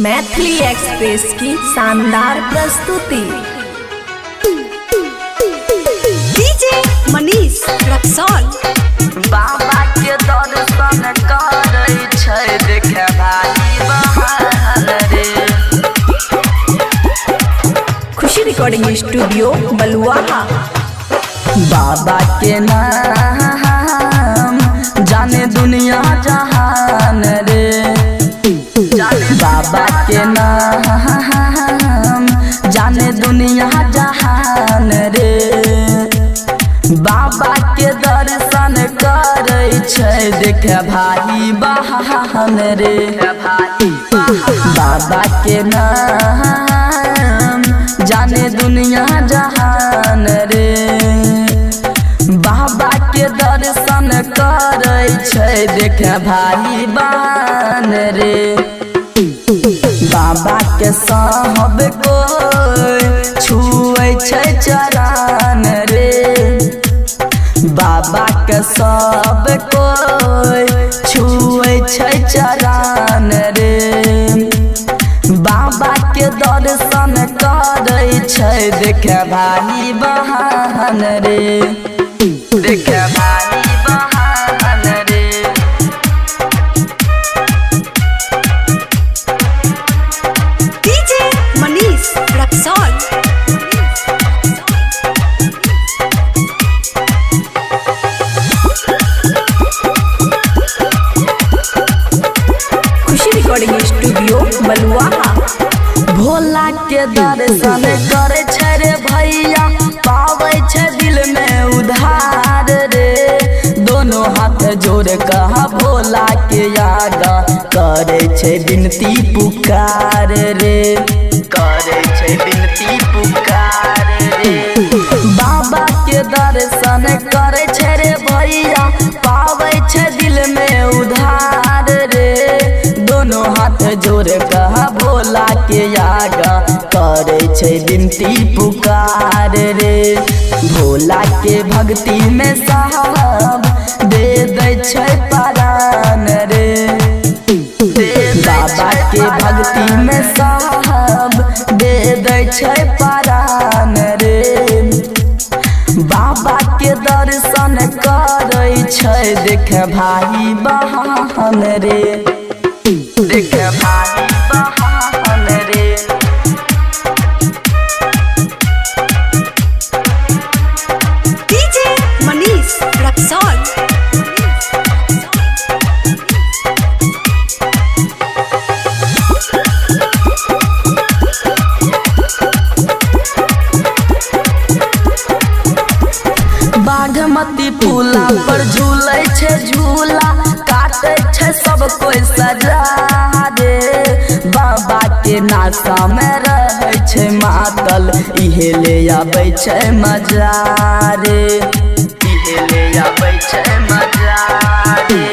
Maithili express की शानदार प्रस्तुति। डीजे मनीष रक्सौल। बाबा के दर्शन करे छै देखे भाई बहान रे। खुशी रिकॉर्डिंग स्टूडियो बलुआहा। बाबा के नाम जाने दुनिया जहान रे। बाबा के नाम जाने दुनिया जहान रे। बाबा के दर्शन करे छै देखे भाई बहान रे। बाबा के नाम जाने दुनिया जहान रे। बाबा के दर्शन करे छै देखे भाई बहान रे। बाबा के सब कोई छुए छै चरण रे। बाबा के सब कोई छुए छै चरण रे। बाबा के दर्शन करे छै देखे भाई बहान रे। देखे भाई बहान रे। डीजे मनीष रक्सौल। खुशी रिकॉर्डिंग स्टूडियो बलुआहा। भोला के दर्शन करे छै रे भैया पावे छै दिल में उधार रे। दोनों हाथ जोड़ कहा भोला के आगा करे छै विनती पुकार रे। करे छै विनती पुकार रे। बाबा के दर्शन करे छै रे भैया पावे छै दिल में उधार रे। दोनों हाथ जोड़ कहा भोला के आगा करे छै विनती पुकार रे। भोला के भक्ति में साहब दे दै छै परान रे। बाबा के भक्ति में साहब दे दै छै परान रे। बाबा के दर्शन करे छै देखे भाई बहान रे। देखे भाई बहान रे। डीजे मनीष रक्सौल। बागमती पुला पर झूले छै झूला काटे छै सब कोई सजा रे। बाबा के नासा में रहे छै मातल इहे ले आबै छै मजा रे। इहे ले आबै छै मजा रे।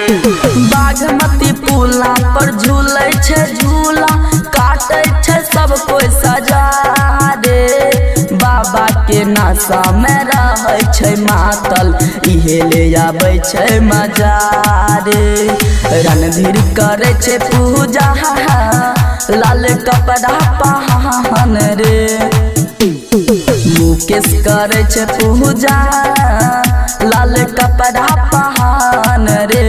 बागमती पुला पर झूले छै झूला काटे छै सब कोई सजा रे। बाबा के नासा में रहे छै मातल इहे ले आबै छै मजा रे। रणधीर करे छै पूजा लाल कपड़ा पहन रे। मुकेश करे छै पूजा लाल कपड़ा पहन रे।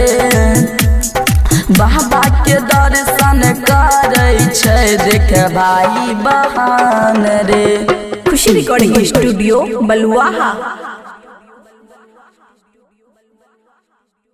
बाबा के दर्शन करे छै देखे भाई बहान रे। खुशी रिकॉर्डिंग स्टूडियो बलुआहा।